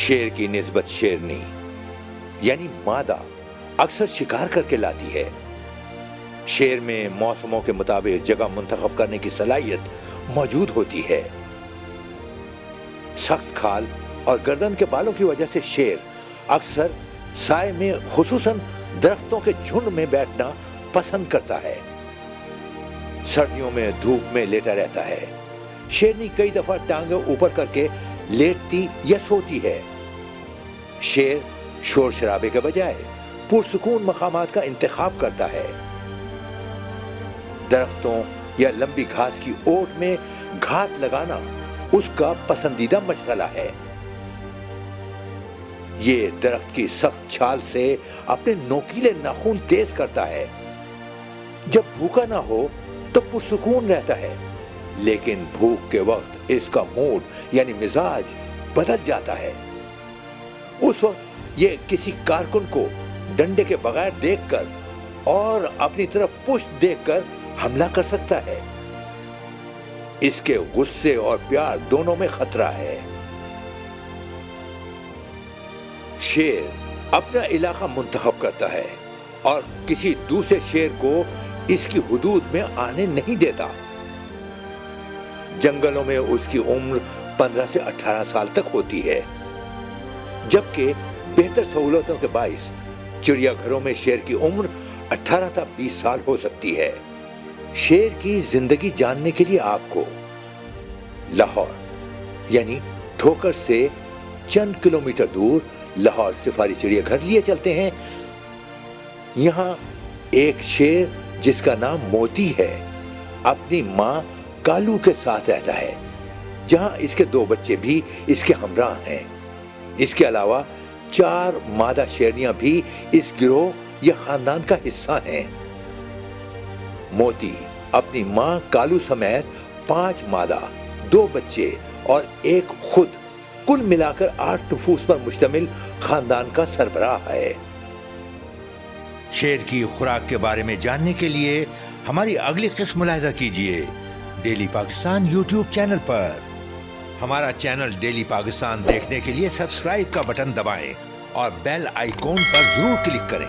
شیر کی نسبت شیرنی یعنی مادہ اکثر شکار کر کے لاتی ہے۔ شیر میں موسموں کے مطابق جگہ منتخب کرنے کی صلاحیت موجود ہوتی ہے۔ سخت کھال اور گردن کے بالوں کی وجہ سے شیر اکثر سائے میں خصوصاً درختوں کے جھنڈ میں بیٹھنا پسند کرتا ہے۔ سردیوں میں دھوپ میں لیٹا رہتا ہے۔ شیرنی کئی دفعہ ٹانگیں اوپر کر کے لیٹتی یا سوتی ہے۔ شیر شور شرابے کے بجائے پرسکون مقامات کا انتخاب کرتا ہے۔ درختوں یا لمبی گھاس کی اوٹ میں گھات لگانا اس کا پسندیدہ مشغلہ ہے۔ یہ درخت کی سخت چھال سے اپنے نوکیلے ناخن تیز کرتا ہے۔ جب بھوکا نہ ہو تو پرسکون رہتا ہے، لیکن بھوک کے وقت اس کا موڈ یعنی مزاج بدل جاتا ہے۔ اس وقت یہ کسی کارکن کو ڈنڈے کے بغیر دیکھ کر اور اپنی طرف پشت دیکھ کر حملہ کر سکتا ہے۔ اس کے غصے اور پیار دونوں میں خطرہ ہے۔ شیر اپنا علاقہ منتخب کرتا ہے اور کسی دوسرے شیر کو اس کی حدود میں آنے نہیں دیتا۔ جنگلوں میں اس کی عمر 15 سے 18 سال تک ہوتی ہے، جبکہ بہتر سہولتوں کے باعث چڑیا گھروں میں شیر کی عمر 18 تا 20 سال ہو سکتی ہے۔ شیر کی زندگی جاننے کے لیے آپ کو لاہور یعنی ٹھوکر سے چند کلومیٹر دور لاہور سفاری چڑیا گھر لیے چلتے ہیں۔ یہاں ایک شیر جس کا نام موتی ہے اپنی ماں کالو کے ساتھ رہتا ہے، جہاں اس کے 2 بچے بھی اس کے ہمراہ ہیں۔ اس کے علاوہ 4 مادہ شیرنیاں بھی اس گروہ یا خاندان کا حصہ ہیں۔ موتی اپنی ماں کالو سمیت 5 مادہ، 2 بچے اور 1 خود، کل ملا کر 8 نفوس پر مشتمل خاندان کا سربراہ ہے۔ شیر کی خوراک کے بارے میں جاننے کے لیے ہماری اگلی قسم ملاحظہ کیجیے ڈیلی پاکستان یوٹیوب چینل پر۔ ہمارا چینل ڈیلی پاکستان دیکھنے کے لیے سبسکرائب کا بٹن دبائیں اور بیل آئیکن پر ضرور کلک کریں۔